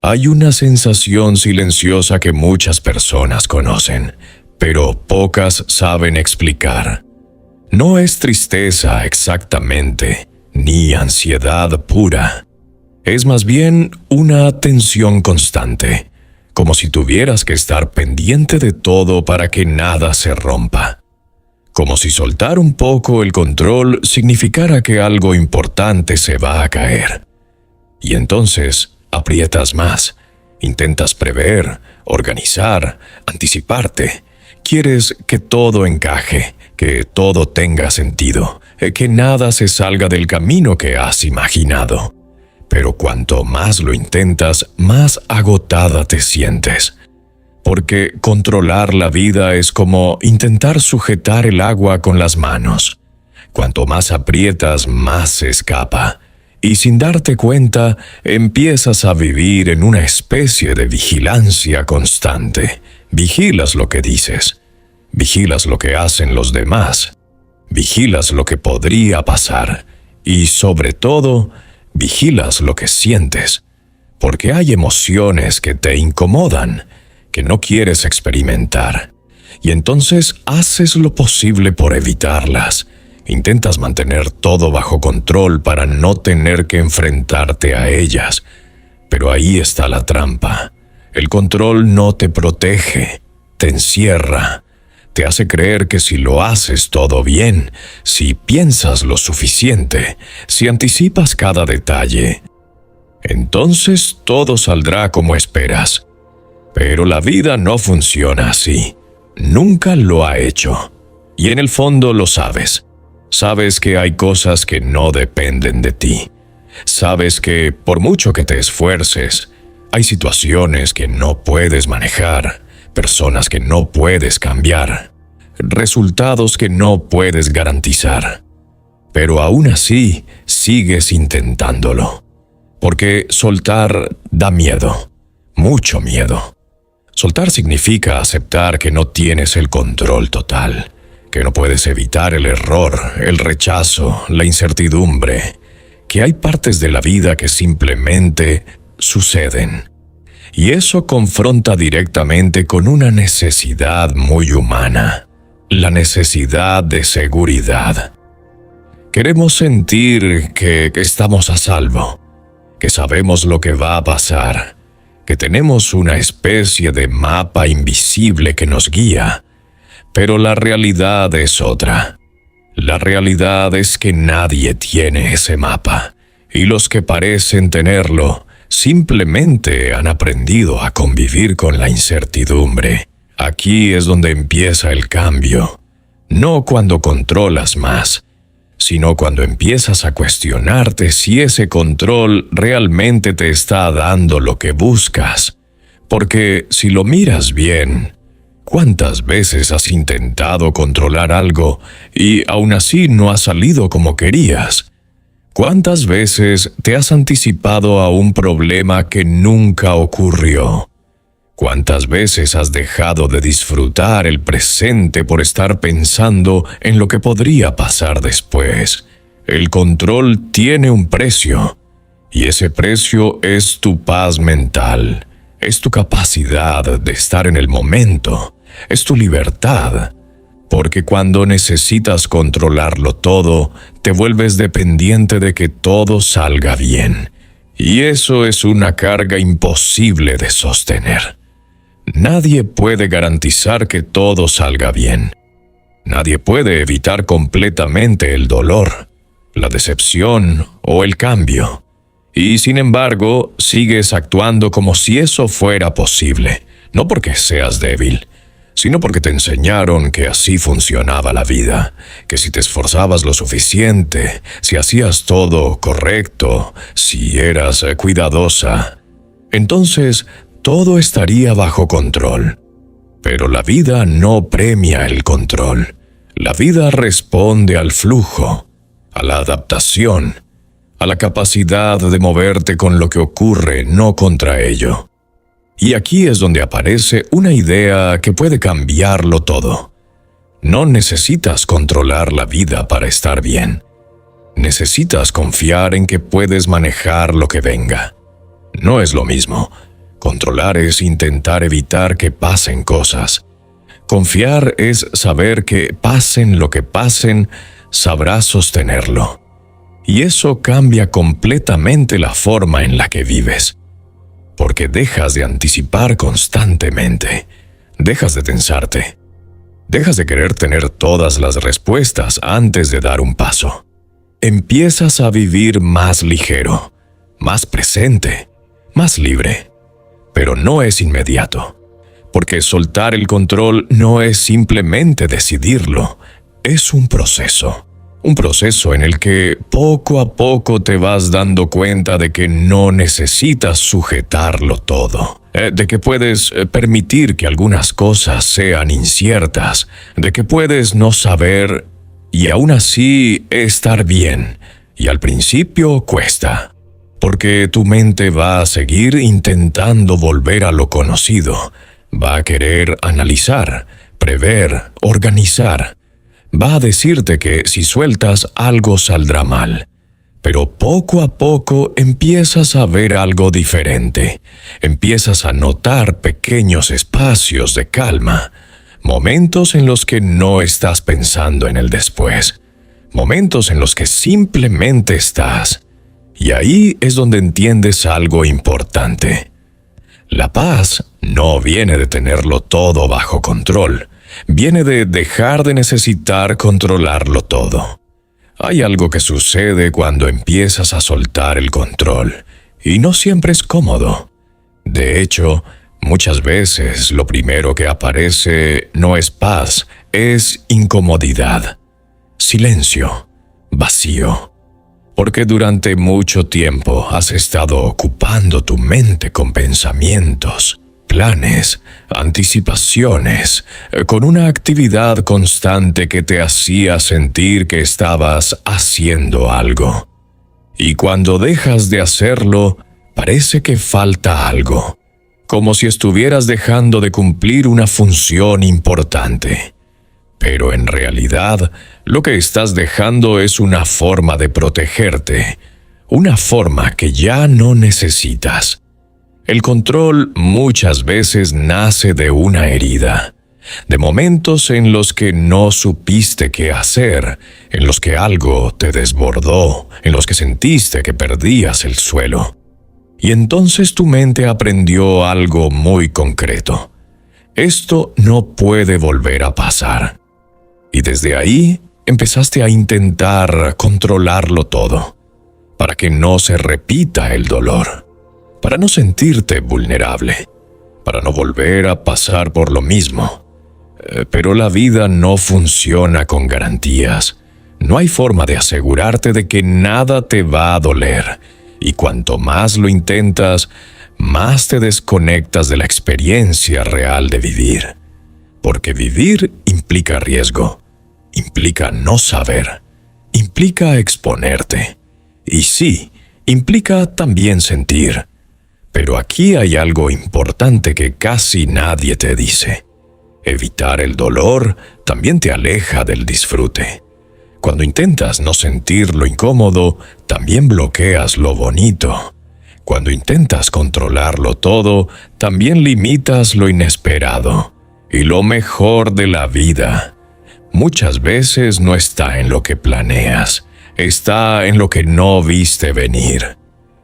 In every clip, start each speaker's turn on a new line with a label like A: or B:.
A: Hay una sensación silenciosa que muchas personas conocen, pero pocas saben explicar. No es tristeza exactamente, ni ansiedad pura. Es más bien una tensión constante, como si tuvieras que estar pendiente de todo para que nada se rompa. Como si soltar un poco el control significara que algo importante se va a caer. Y entonces aprietas más, intentas prever, organizar, anticiparte. Quieres que todo encaje, que todo tenga sentido, que nada se salga del camino que has imaginado. Pero cuanto más lo intentas, más agotada te sientes. Porque controlar la vida es como intentar sujetar el agua con las manos. Cuanto más aprietas, más se escapa. Y sin darte cuenta, empiezas a vivir en una especie de vigilancia constante. Vigilas lo que dices. Vigilas lo que hacen los demás. Vigilas lo que podría pasar. Y sobre todo, vigilas lo que sientes. Porque hay emociones que te incomodan, que no quieres experimentar. Y entonces haces lo posible por evitarlas. Intentas mantener todo bajo control para no tener que enfrentarte a ellas. Pero ahí está la trampa. El control no te protege, te encierra. Te hace creer que si lo haces todo bien, si piensas lo suficiente, si anticipas cada detalle, entonces todo saldrá como esperas. Pero la vida no funciona así. Nunca lo ha hecho. Y en el fondo lo sabes. Sabes que hay cosas que no dependen de ti. Sabes que, por mucho que te esfuerces, hay situaciones que no puedes manejar, personas que no puedes cambiar, resultados que no puedes garantizar. Pero aún así, sigues intentándolo. Porque soltar da miedo, mucho miedo. Soltar significa aceptar que no tienes el control total, que no puedes evitar el error, el rechazo, la incertidumbre, que hay partes de la vida que simplemente suceden. Y eso confronta directamente con una necesidad muy humana, la necesidad de seguridad. Queremos sentir que estamos a salvo, que sabemos lo que va a pasar, que tenemos una especie de mapa invisible que nos guía. Pero la realidad es otra. La realidad es que nadie tiene ese mapa, y los que parecen tenerlo simplemente han aprendido a convivir con la incertidumbre. Aquí es donde empieza el cambio, no cuando controlas más, sino cuando empiezas a cuestionarte si ese control realmente te está dando lo que buscas. Porque si lo miras bien, ¿cuántas veces has intentado controlar algo y aún así no ha salido como querías? ¿Cuántas veces te has anticipado a un problema que nunca ocurrió? ¿Cuántas veces has dejado de disfrutar el presente por estar pensando en lo que podría pasar después? El control tiene un precio, y ese precio es tu paz mental, es tu capacidad de estar en el momento, es tu libertad. Porque cuando necesitas controlarlo todo, te vuelves dependiente de que todo salga bien. Y eso es una carga imposible de sostener. Nadie puede garantizar que todo salga bien. Nadie puede evitar completamente el dolor, la decepción o el cambio. Y sin embargo, sigues actuando como si eso fuera posible, no porque seas débil, sino porque te enseñaron que así funcionaba la vida, que si te esforzabas lo suficiente, si hacías todo correcto, si eras cuidadosa, entonces todo estaría bajo control. Pero la vida no premia el control. La vida responde al flujo, a la adaptación, a la capacidad de moverte con lo que ocurre, no contra ello. Y aquí es donde aparece una idea que puede cambiarlo todo. No necesitas controlar la vida para estar bien. Necesitas confiar en que puedes manejar lo que venga. No es lo mismo. Controlar es intentar evitar que pasen cosas. Confiar es saber que pasen lo que pasen, sabrás sostenerlo. Y eso cambia completamente la forma en la que vives. Porque dejas de anticipar constantemente, dejas de tensarte, dejas de querer tener todas las respuestas antes de dar un paso. Empiezas a vivir más ligero, más presente, más libre. Pero no es inmediato, porque soltar el control no es simplemente decidirlo, es un proceso en el que poco a poco te vas dando cuenta de que no necesitas sujetarlo todo, de que puedes permitir que algunas cosas sean inciertas, de que puedes no saber y aún así estar bien, y al principio cuesta. Porque tu mente va a seguir intentando volver a lo conocido, va a querer analizar, prever, organizar. Va a decirte que si sueltas algo saldrá mal. Pero poco a poco empiezas a ver algo diferente. Empiezas a notar pequeños espacios de calma, momentos en los que no estás pensando en el después, momentos en los que simplemente estás. Y ahí es donde entiendes algo importante. La paz no viene de tenerlo todo bajo control, viene de dejar de necesitar controlarlo todo. Hay algo que sucede cuando empiezas a soltar el control, y no siempre es cómodo. De hecho, muchas veces lo primero que aparece no es paz, es incomodidad, silencio, vacío. Porque durante mucho tiempo has estado ocupando tu mente con pensamientos, planes, anticipaciones, con una actividad constante que te hacía sentir que estabas haciendo algo. Y cuando dejas de hacerlo, parece que falta algo, como si estuvieras dejando de cumplir una función importante. Pero en realidad, lo que estás dejando es una forma de protegerte, una forma que ya no necesitas. El control muchas veces nace de una herida, de momentos en los que no supiste qué hacer, en los que algo te desbordó, en los que sentiste que perdías el suelo. Y entonces tu mente aprendió algo muy concreto. Esto no puede volver a pasar. Y desde ahí empezaste a intentar controlarlo todo, para que no se repita el dolor, para no sentirte vulnerable, para no volver a pasar por lo mismo. Pero la vida no funciona con garantías. No hay forma de asegurarte de que nada te va a doler, y cuanto más lo intentas, más te desconectas de la experiencia real de vivir. Porque vivir implica riesgo, implica no saber, implica exponerte. Y sí, implica también sentir. Pero aquí hay algo importante que casi nadie te dice. Evitar el dolor también te aleja del disfrute. Cuando intentas no sentir lo incómodo, también bloqueas lo bonito. Cuando intentas controlarlo todo, también limitas lo inesperado. Y lo mejor de la vida, muchas veces no está en lo que planeas, está en lo que no viste venir.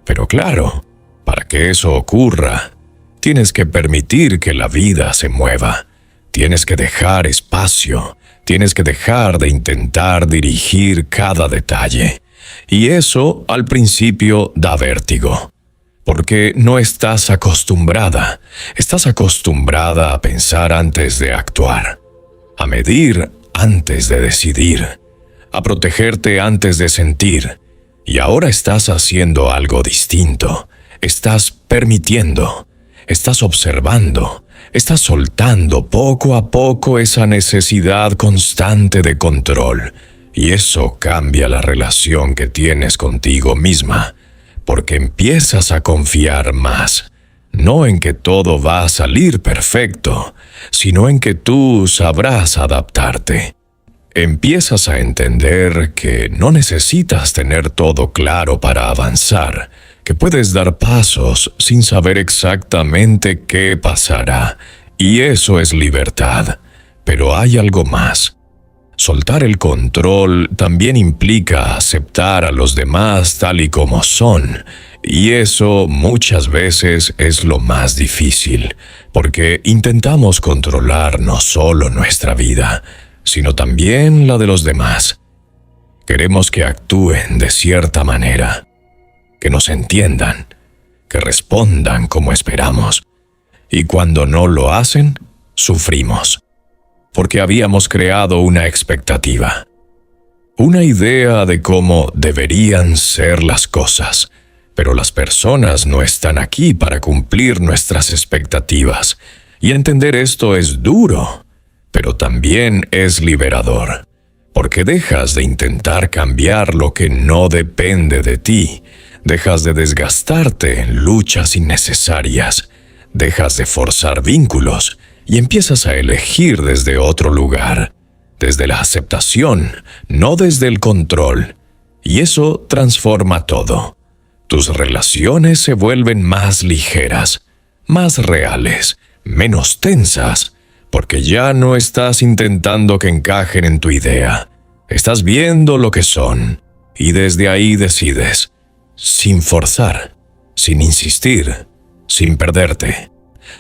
A: Pero claro, para que eso ocurra, tienes que permitir que la vida se mueva. Tienes que dejar espacio, tienes que dejar de intentar dirigir cada detalle. Y eso al principio da vértigo. Porque no estás acostumbrada a pensar antes de actuar, a medir antes de decidir, a protegerte antes de sentir. Y ahora estás haciendo algo distinto, estás permitiendo, estás observando, estás soltando poco a poco esa necesidad constante de control. Y eso cambia la relación que tienes contigo misma. Porque empiezas a confiar más, no en que todo va a salir perfecto, sino en que tú sabrás adaptarte. Empiezas a entender que no necesitas tener todo claro para avanzar, que puedes dar pasos sin saber exactamente qué pasará, y eso es libertad. Pero hay algo más. Soltar el control también implica aceptar a los demás tal y como son, y eso muchas veces es lo más difícil, porque intentamos controlar no solo nuestra vida, sino también la de los demás. Queremos que actúen de cierta manera, que nos entiendan, que respondan como esperamos, y cuando no lo hacen, sufrimos. Porque habíamos creado una expectativa, una idea de cómo deberían ser las cosas, pero las personas no están aquí para cumplir nuestras expectativas, y entender esto es duro, pero también es liberador, porque dejas de intentar cambiar lo que no depende de ti, dejas de desgastarte en luchas innecesarias, dejas de forzar vínculos, y empiezas a elegir desde otro lugar, desde la aceptación, no desde el control. Y eso transforma todo. Tus relaciones se vuelven más ligeras, más reales, menos tensas, porque ya no estás intentando que encajen en tu idea. Estás viendo lo que son, y desde ahí decides, sin forzar, sin insistir, sin perderte.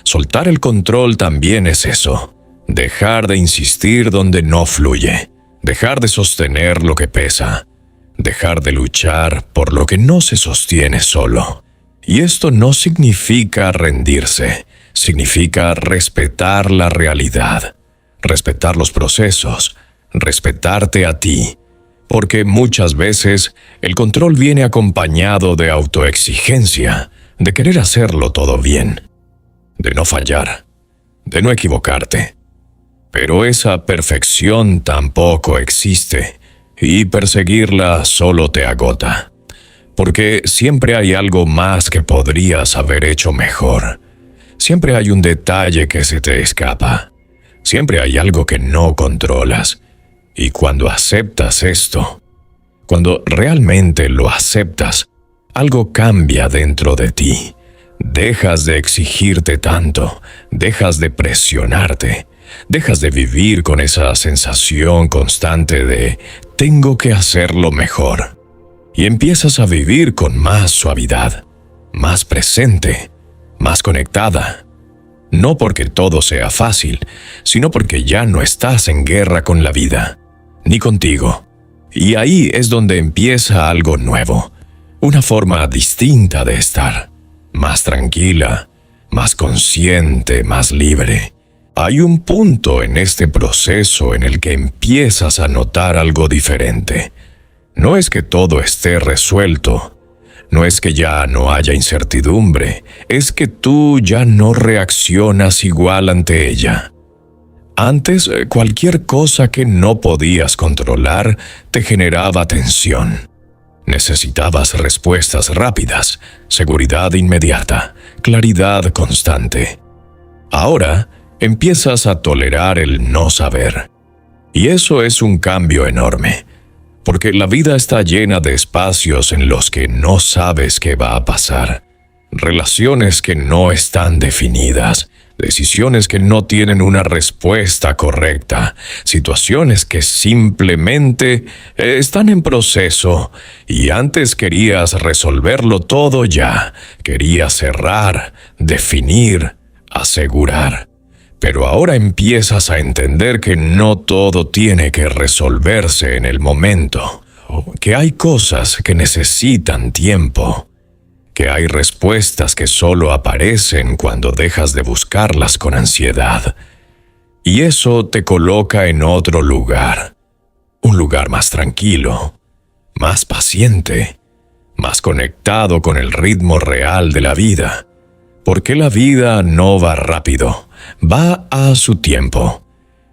A: Soltar el control también es eso. Dejar de insistir donde no fluye. Dejar de sostener lo que pesa. Dejar de luchar por lo que no se sostiene solo. Y esto no significa rendirse. Significa respetar la realidad. Respetar los procesos. Respetarte a ti. Porque muchas veces el control viene acompañado de autoexigencia, de querer hacerlo todo bien, de no fallar, de no equivocarte. Pero esa perfección tampoco existe, y perseguirla solo te agota. Porque siempre hay algo más que podrías haber hecho mejor. Siempre hay un detalle que se te escapa. Siempre hay algo que no controlas. Y cuando aceptas esto, cuando realmente lo aceptas, algo cambia dentro de ti. Dejas de exigirte tanto, dejas de presionarte, dejas de vivir con esa sensación constante de tengo que hacerlo mejor. Y empiezas a vivir con más suavidad, más presente, más conectada. No porque todo sea fácil, sino porque ya no estás en guerra con la vida, ni contigo. Y ahí es donde empieza algo nuevo, una forma distinta de estar. Más tranquila, más consciente, más libre. Hay un punto en este proceso en el que empiezas a notar algo diferente. No es que todo esté resuelto, no es que ya no haya incertidumbre, es que tú ya no reaccionas igual ante ella. Antes, cualquier cosa que no podías controlar te generaba tensión. Necesitabas respuestas rápidas, seguridad inmediata, claridad constante. Ahora empiezas a tolerar el no saber. Y eso es un cambio enorme, porque la vida está llena de espacios en los que no sabes qué va a pasar, relaciones que no están definidas, decisiones que no tienen una respuesta correcta, situaciones que simplemente están en proceso, y antes querías resolverlo todo ya, querías cerrar, definir, asegurar. Pero ahora empiezas a entender que no todo tiene que resolverse en el momento, que hay cosas que necesitan tiempo, que hay respuestas que solo aparecen cuando dejas de buscarlas con ansiedad. Y eso te coloca en otro lugar, un lugar más tranquilo, más paciente, más conectado con el ritmo real de la vida. Porque la vida no va rápido, va a su tiempo.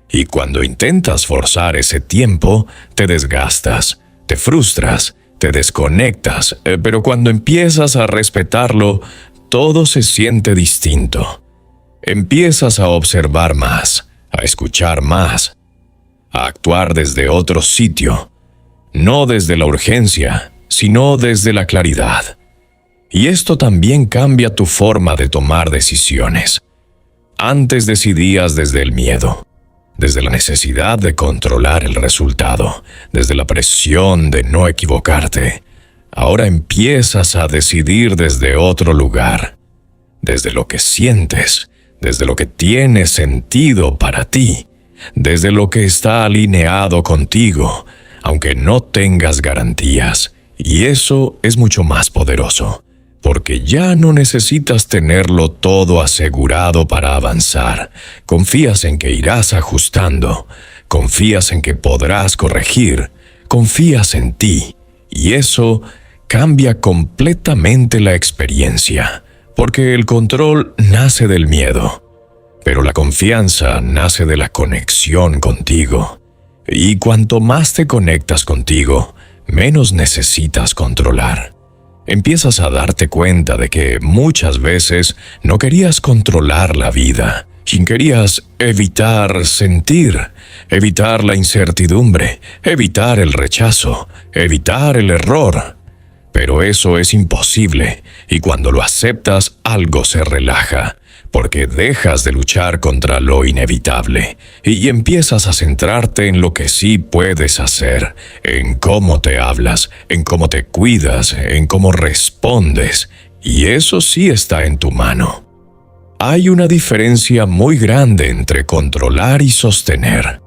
A: Y cuando intentas forzar ese tiempo, te desgastas, te frustras, te desconectas, pero cuando empiezas a respetarlo, todo se siente distinto. Empiezas a observar más, a escuchar más, a actuar desde otro sitio, no desde la urgencia, sino desde la claridad. Y esto también cambia tu forma de tomar decisiones. Antes decidías desde el miedo, desde la necesidad de controlar el resultado, desde la presión de no equivocarte. Ahora empiezas a decidir desde otro lugar, desde lo que sientes, desde lo que tiene sentido para ti, desde lo que está alineado contigo, aunque no tengas garantías. Y eso es mucho más poderoso, porque ya no necesitas tenerlo todo asegurado para avanzar. Confías en que irás ajustando, confías en que podrás corregir, confías en ti, y eso cambia completamente la experiencia, porque el control nace del miedo, pero la confianza nace de la conexión contigo. Y cuanto más te conectas contigo, menos necesitas controlar. Empiezas a darte cuenta de que muchas veces no querías controlar la vida, querías evitar sentir, evitar la incertidumbre, evitar el rechazo, evitar el error. Pero eso es imposible, y cuando lo aceptas, algo se relaja, porque dejas de luchar contra lo inevitable y empiezas a centrarte en lo que sí puedes hacer, en cómo te hablas, en cómo te cuidas, en cómo respondes, y eso sí está en tu mano. Hay una diferencia muy grande entre controlar y sostener.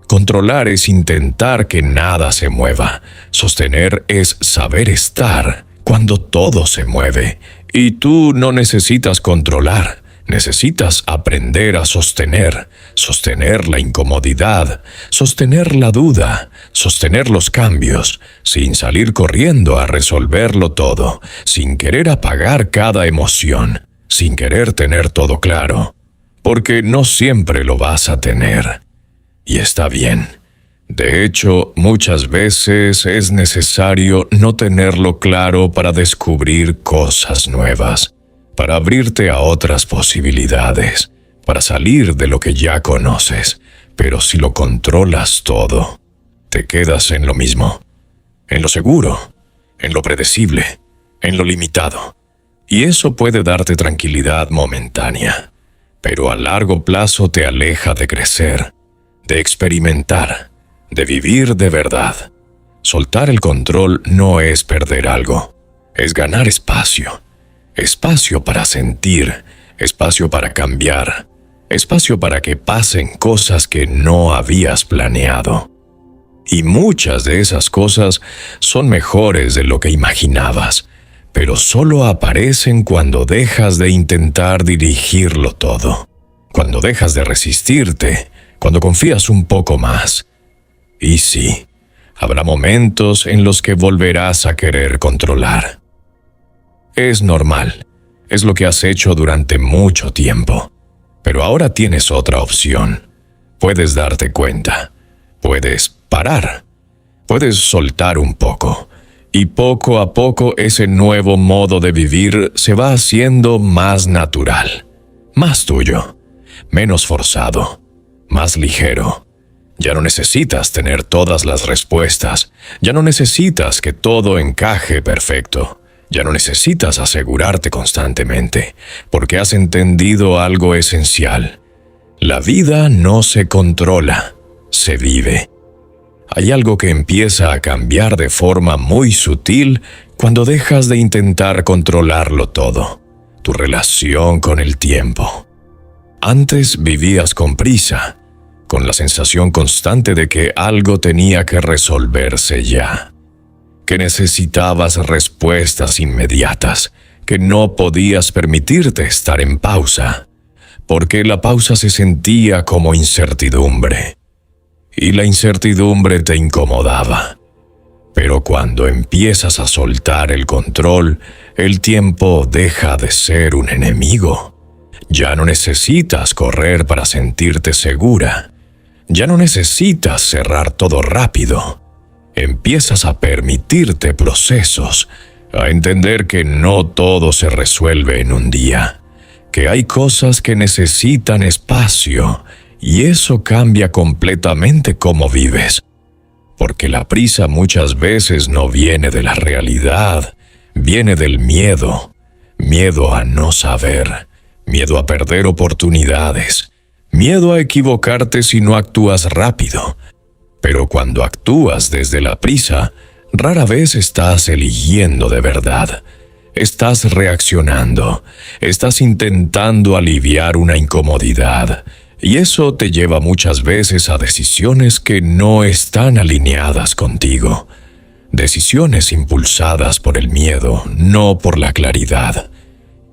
A: Controlar es intentar que nada se mueva. Sostener es saber estar cuando todo se mueve. Y tú no necesitas controlar, necesitas aprender a sostener. Sostener la incomodidad, sostener la duda, sostener los cambios, sin salir corriendo a resolverlo todo, sin querer apagar cada emoción, sin querer tener todo claro, porque no siempre lo vas a tener. Y está bien. De hecho, muchas veces es necesario no tenerlo claro para descubrir cosas nuevas, para abrirte a otras posibilidades, para salir de lo que ya conoces. Pero si lo controlas todo, te quedas en lo mismo, en lo seguro, en lo predecible, en lo limitado. Y eso puede darte tranquilidad momentánea, pero a largo plazo te aleja de crecer, de experimentar, de vivir de verdad. Soltar el control no es perder algo, es ganar espacio. Espacio para sentir, espacio para cambiar, espacio para que pasen cosas que no habías planeado. Y muchas de esas cosas son mejores de lo que imaginabas, pero solo aparecen cuando dejas de intentar dirigirlo todo, cuando dejas de resistirte, cuando confías un poco más. Y sí, habrá momentos en los que volverás a querer controlar. Es normal, es lo que has hecho durante mucho tiempo, pero ahora tienes otra opción. Puedes darte cuenta, puedes parar, puedes soltar un poco, y poco a poco ese nuevo modo de vivir se va haciendo más natural, más tuyo, menos forzado, más ligero. Ya no necesitas tener todas las respuestas, ya no necesitas que todo encaje perfecto, ya no necesitas asegurarte constantemente, porque has entendido algo esencial. La vida no se controla, se vive. Hay algo que empieza a cambiar de forma muy sutil cuando dejas de intentar controlarlo todo, tu relación con el tiempo. Antes vivías con prisa, con la sensación constante de que algo tenía que resolverse ya, que necesitabas respuestas inmediatas, que no podías permitirte estar en pausa, porque la pausa se sentía como incertidumbre, y la incertidumbre te incomodaba. Pero cuando empiezas a soltar el control, el tiempo deja de ser un enemigo. Ya no necesitas correr para sentirte segura. Ya no necesitas cerrar todo rápido. Empiezas a permitirte procesos, a entender que no todo se resuelve en un día, que hay cosas que necesitan espacio, y eso cambia completamente cómo vives. Porque la prisa muchas veces no viene de la realidad, viene del miedo. Miedo a no saber, miedo a perder oportunidades, miedo a equivocarte si no actúas rápido. Pero cuando actúas desde la prisa, rara vez estás eligiendo de verdad. Estás reaccionando, estás intentando aliviar una incomodidad, y eso te lleva muchas veces a decisiones que no están alineadas contigo. Decisiones impulsadas por el miedo, no por la claridad.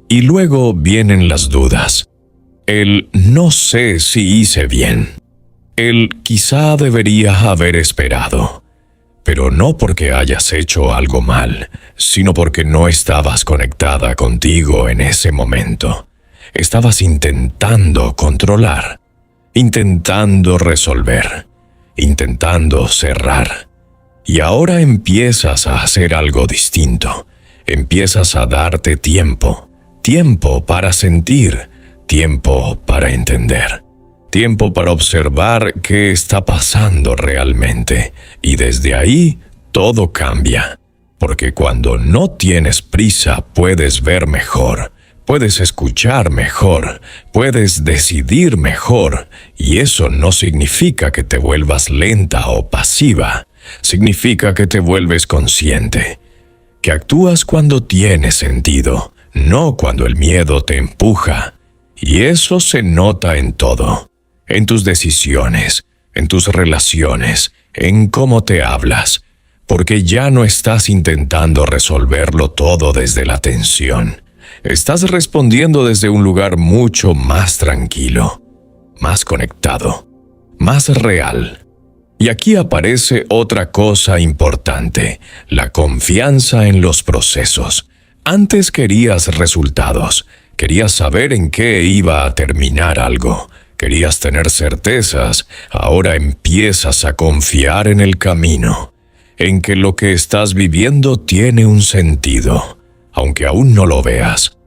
A: Y luego vienen las dudas. El no sé si hice bien. El quizá debería haber esperado. Pero no porque hayas hecho algo mal, sino porque no estabas conectada contigo en ese momento. Estabas intentando controlar, intentando resolver, intentando cerrar. Y ahora empiezas a hacer algo distinto. Empiezas a darte tiempo. Tiempo para sentir. Tiempo para entender. Tiempo para observar qué está pasando realmente. Y desde ahí, todo cambia. Porque cuando no tienes prisa, puedes ver mejor. Puedes escuchar mejor. Puedes decidir mejor. Y eso no significa que te vuelvas lenta o pasiva. Significa que te vuelves consciente, que actúas cuando tiene sentido, no cuando el miedo te empuja. Y eso se nota en todo, en tus decisiones, en tus relaciones, en cómo te hablas, porque ya no estás intentando resolverlo todo desde la tensión. Estás respondiendo desde un lugar mucho más tranquilo, más conectado, más real. Y aquí aparece otra cosa importante, la confianza en los procesos. Antes querías resultados, querías saber en qué iba a terminar algo, querías tener certezas, ahora empiezas a confiar en el camino, en que lo que estás viviendo tiene un sentido, aunque aún no lo veas.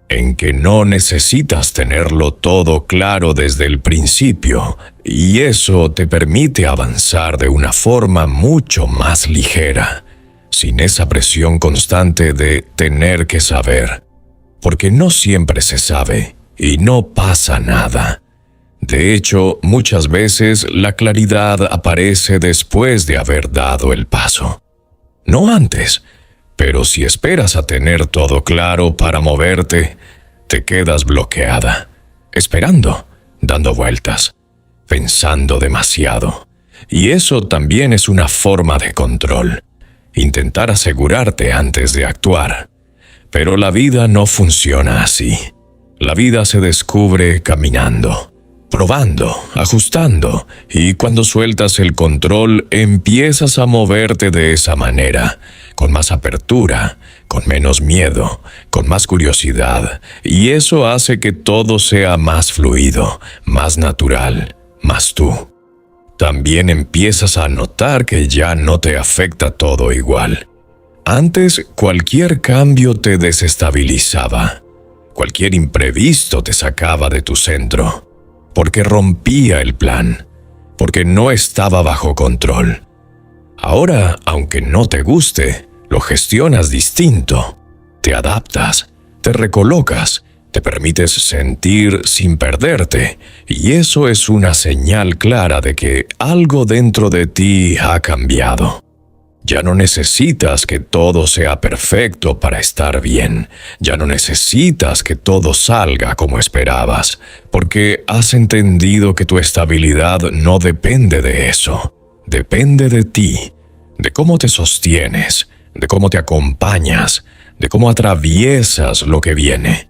A: En que no necesitas tenerlo todo claro desde el principio, y eso te permite avanzar de una forma mucho más ligera, sin esa presión constante de tener que saber, porque no siempre se sabe y no pasa nada. De hecho, muchas veces la claridad aparece después de haber dado el paso, no antes. Pero si esperas a tener todo claro para moverte, te quedas bloqueada, esperando, dando vueltas, pensando demasiado. Y eso también es una forma de control, intentar asegurarte antes de actuar. Pero la vida no funciona así. La vida se descubre caminando, probando, ajustando, y cuando sueltas el control empiezas a moverte de esa manera, con más apertura, con menos miedo, con más curiosidad, y eso hace que todo sea más fluido, más natural, más tú. También empiezas a notar que ya no te afecta todo igual. Antes, cualquier cambio te desestabilizaba, cualquier imprevisto te sacaba de tu centro, porque rompía el plan, porque no estaba bajo control. Ahora, aunque no te guste, lo gestionas distinto, te adaptas, te recolocas, te permites sentir sin perderte, y eso es una señal clara de que algo dentro de ti ha cambiado. Ya no necesitas que todo sea perfecto para estar bien. Ya no necesitas que todo salga como esperabas, porque has entendido que tu estabilidad no depende de eso. Depende de ti, de cómo te sostienes, de cómo te acompañas, de cómo atraviesas lo que viene.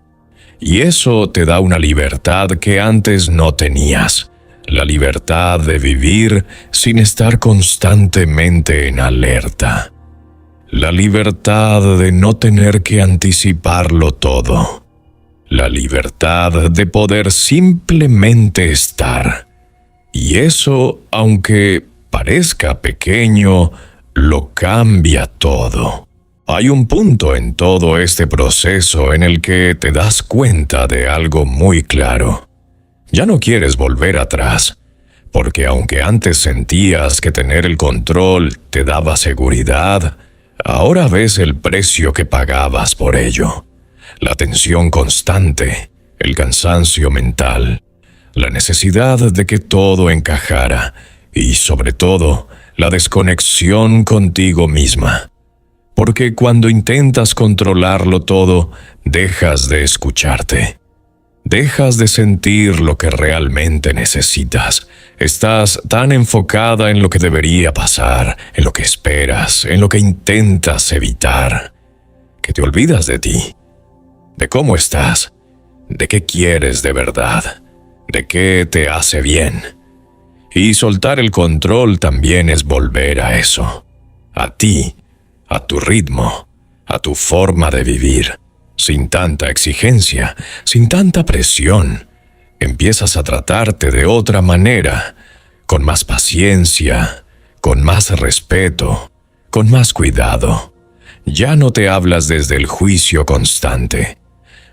A: Y eso te da una libertad que antes no tenías. La libertad de vivir sin estar constantemente en alerta. La libertad de no tener que anticiparlo todo. La libertad de poder simplemente estar. Y eso, aunque parezca pequeño, lo cambia todo. Hay un punto en todo este proceso en el que te das cuenta de algo muy claro. Ya no quieres volver atrás, porque aunque antes sentías que tener el control te daba seguridad, Ahora ves el precio que pagabas por ello. La tensión constante, el cansancio mental, la necesidad de que todo encajara y, sobre todo, la desconexión contigo misma. Porque cuando intentas controlarlo todo, dejas de escucharte. Dejas de sentir lo que realmente necesitas. Estás tan enfocada en lo que debería pasar, en lo que esperas, en lo que intentas evitar, que te olvidas de ti, de cómo estás, de qué quieres de verdad, de qué te hace bien. Y soltar el control también es volver a eso, a ti, a tu ritmo, a tu forma de vivir. Sin tanta exigencia, sin tanta presión, empiezas a tratarte de otra manera, con más paciencia, con más respeto, con más cuidado. Ya no te hablas desde el juicio constante.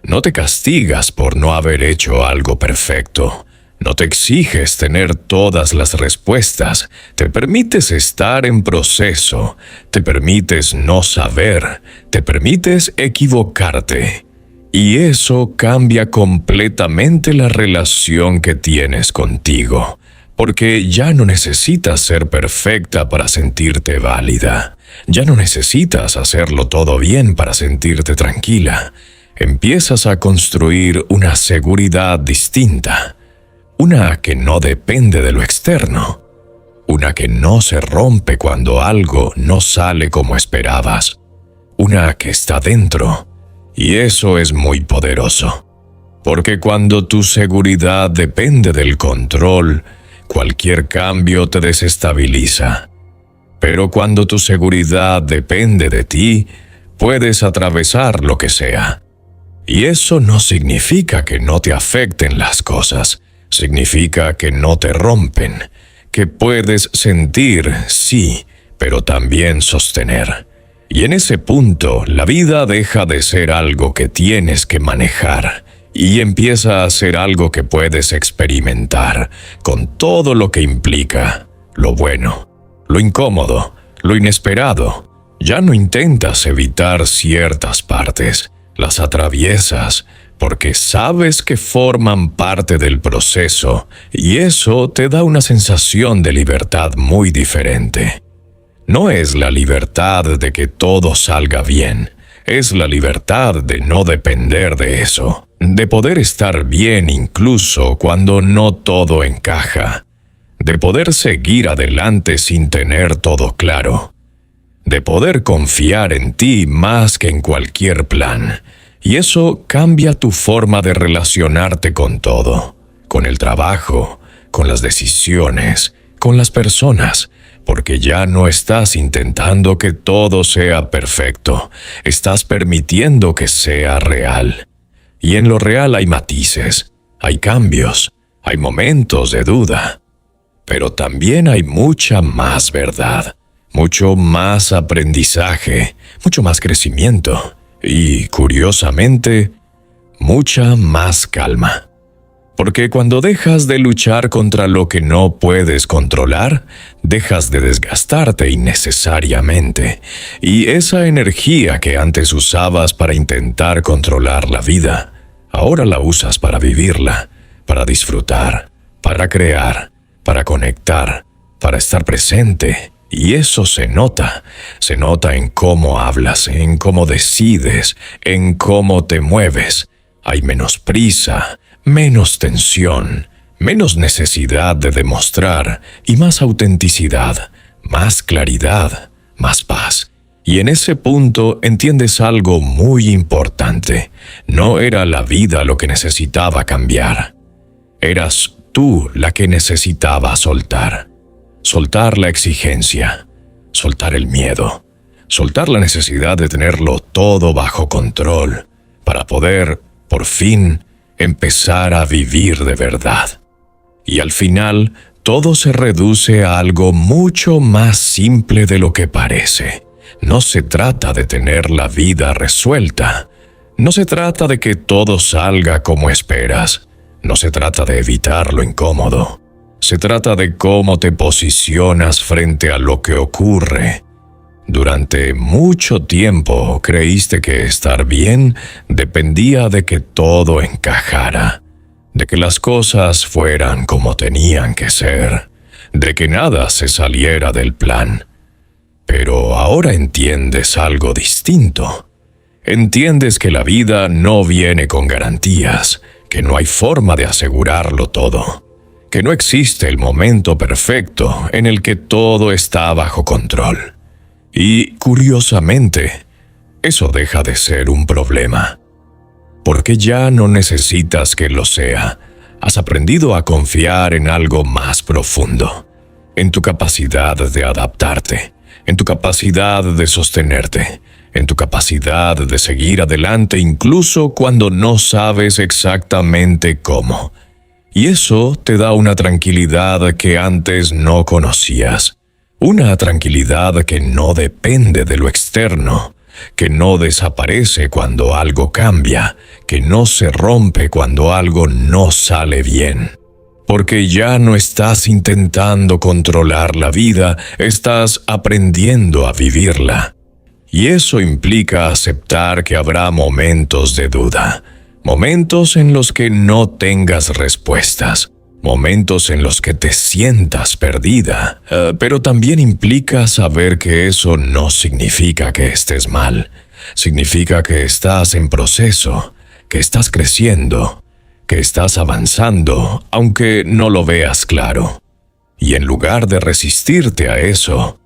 A: No te castigas por no haber hecho algo perfecto. No te exiges tener todas las respuestas. Te permites estar en proceso. Te permites no saber. Te permites equivocarte. Y eso cambia completamente la relación que tienes contigo. Porque ya no necesitas ser perfecta para sentirte válida. Ya no necesitas hacerlo todo bien para sentirte tranquila. Empiezas a construir una seguridad distinta. Una que no depende de lo externo. Una que no se rompe cuando algo no sale como esperabas. Una que está dentro. Y eso es muy poderoso. Porque cuando tu seguridad depende del control, cualquier cambio te desestabiliza. Pero cuando tu seguridad depende de ti, puedes atravesar lo que sea. Y eso no significa que no te afecten las cosas. Significa que no te rompen, que puedes sentir, sí, pero también sostener. Y en ese punto, la vida deja de ser algo que tienes que manejar y empieza a ser algo que puedes experimentar, con todo lo que implica, lo bueno, lo incómodo, lo inesperado. Ya no intentas evitar ciertas partes, las atraviesas, porque sabes que forman parte del proceso y eso te da una sensación de libertad muy diferente. No es la libertad de que todo salga bien, es la libertad de no depender de eso, de poder estar bien incluso cuando no todo encaja, de poder seguir adelante sin tener todo claro, de poder confiar en ti más que en cualquier plan. Y eso cambia tu forma de relacionarte con todo, con el trabajo, con las decisiones, con las personas, porque ya no estás intentando que todo sea perfecto, estás permitiendo que sea real. Y en lo real hay matices, hay cambios, hay momentos de duda, pero también hay mucha más verdad, mucho más aprendizaje, mucho más crecimiento. Y, curiosamente, mucha más calma. Porque cuando dejas de luchar contra lo que no puedes controlar, dejas de desgastarte innecesariamente. Y esa energía que antes usabas para intentar controlar la vida, ahora la usas para vivirla, para disfrutar, para crear, para conectar, para estar presente. Y eso se nota en cómo hablas, en cómo decides, en cómo te mueves. Hay menos prisa, menos tensión, menos necesidad de demostrar y más autenticidad, más claridad, más paz. Y en ese punto entiendes algo muy importante. No era la vida lo que necesitaba cambiar. Eras tú la que necesitaba soltar. Soltar la exigencia, soltar el miedo, soltar la necesidad de tenerlo todo bajo control, para poder, por fin, empezar a vivir de verdad. Y al final, todo se reduce a algo mucho más simple de lo que parece. No se trata de tener la vida resuelta. No se trata de que todo salga como esperas. No se trata de evitar lo incómodo. Se trata de cómo te posicionas frente a lo que ocurre. Durante mucho tiempo creíste que estar bien dependía de que todo encajara, de que las cosas fueran como tenían que ser, de que nada se saliera del plan. Pero ahora entiendes algo distinto. Entiendes que la vida no viene con garantías, que no hay forma de asegurarlo todo, que no existe el momento perfecto en el que todo está bajo control. Y, curiosamente, eso deja de ser un problema, porque ya no necesitas que lo sea. Has aprendido a confiar en algo más profundo, en tu capacidad de adaptarte, en tu capacidad de sostenerte, en tu capacidad de seguir adelante incluso cuando no sabes exactamente cómo. Y eso te da una tranquilidad que antes no conocías. Una tranquilidad que no depende de lo externo, que no desaparece cuando algo cambia, que no se rompe cuando algo no sale bien. Porque ya no estás intentando controlar la vida, estás aprendiendo a vivirla. Y eso implica aceptar que habrá momentos de duda, momentos en los que no tengas respuestas, momentos en los que te sientas perdida, pero también implica saber que eso no significa que estés mal. Significa que estás en proceso, que estás creciendo, que estás avanzando, aunque no lo veas claro. Y en lugar de resistirte a eso,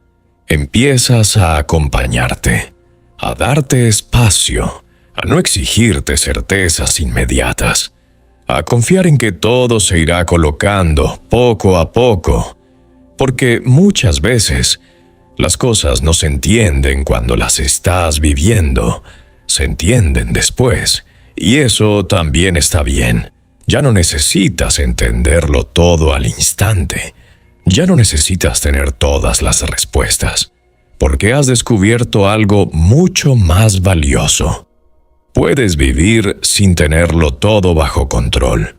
A: empiezas a acompañarte, a darte espacio, a no exigirte certezas inmediatas, a confiar en que todo se irá colocando poco a poco, porque muchas veces las cosas no se entienden cuando las estás viviendo, se entienden después, y eso también está bien. Ya no necesitas entenderlo todo al instante, ya no necesitas tener todas las respuestas, porque has descubierto algo mucho más valioso. Puedes vivir sin tenerlo todo bajo control.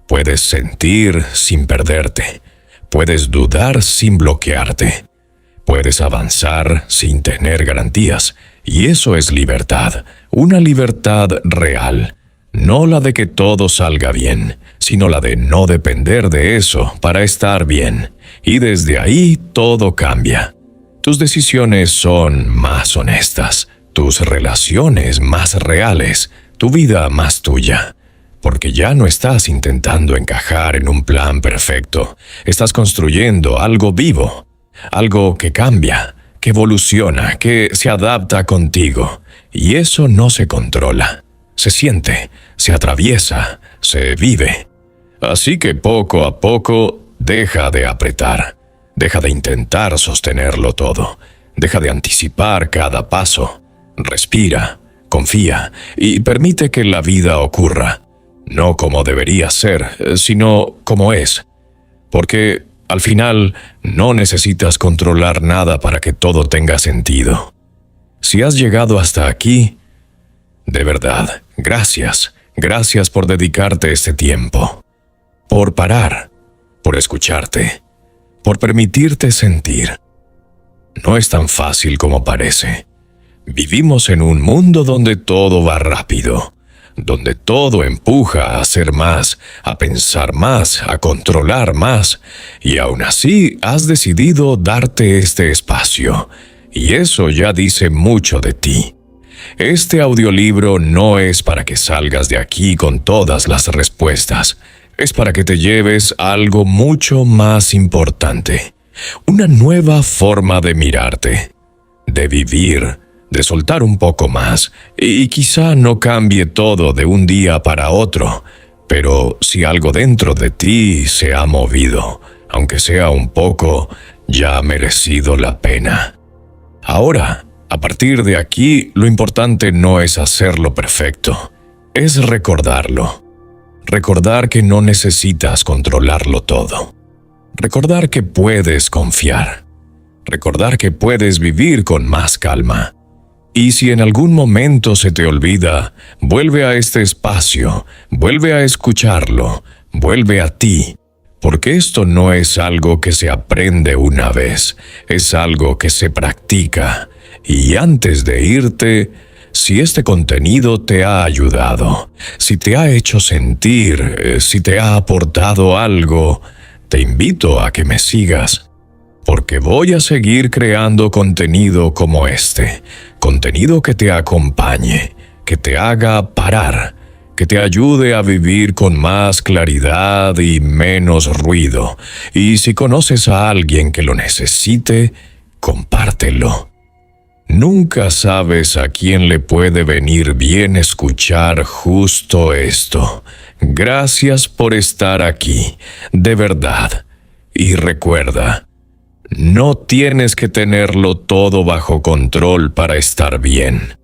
A: Puedes sentir sin perderte. Puedes dudar sin bloquearte. Puedes avanzar sin tener garantías. Y eso es libertad, una libertad real. No la de que todo salga bien, sino la de no depender de eso para estar bien. Y desde ahí todo cambia. Tus decisiones son más honestas, tus relaciones más reales, tu vida más tuya. Porque ya no estás intentando encajar en un plan perfecto. Estás construyendo algo vivo, algo que cambia, que evoluciona, que se adapta contigo. Y eso no se controla. Se siente, se atraviesa, se vive. Así que poco a poco deja de apretar, deja de intentar sostenerlo todo, deja de anticipar cada paso, respira, confía y permite que la vida ocurra, no como debería ser, sino como es, porque al final no necesitas controlar nada para que todo tenga sentido. Si has llegado hasta aquí, de verdad, gracias por dedicarte este tiempo, por parar, por escucharte, por permitirte sentir. No es tan fácil como parece. Vivimos en un mundo donde todo va rápido, donde todo empuja a hacer más, a pensar más, a controlar más, y aún así has decidido darte este espacio, y eso ya dice mucho de ti. Este audiolibro no es para que salgas de aquí con todas las respuestas. Es para que te lleves algo mucho más importante. Una nueva forma de mirarte, de vivir, de soltar un poco más. Y quizá no cambie todo de un día para otro, pero si algo dentro de ti se ha movido, aunque sea un poco, ya ha merecido la pena. Ahora, a partir de aquí, lo importante no es hacerlo perfecto, es recordarlo. Recordar que no necesitas controlarlo todo. Recordar que puedes confiar. Recordar que puedes vivir con más calma. Y si en algún momento se te olvida, vuelve a este espacio, vuelve a escucharlo, vuelve a ti. Porque esto no es algo que se aprende una vez, es algo que se practica. Y antes de irte, si este contenido te ha ayudado, si te ha hecho sentir, si te ha aportado algo, te invito a que me sigas, porque voy a seguir creando contenido como este, contenido que te acompañe, que te haga parar, que te ayude a vivir con más claridad y menos ruido. Y si conoces a alguien que lo necesite, compártelo. Nunca sabes a quién le puede venir bien escuchar justo esto. Gracias por estar aquí, de verdad. Y recuerda, no tienes que tenerlo todo bajo control para estar bien.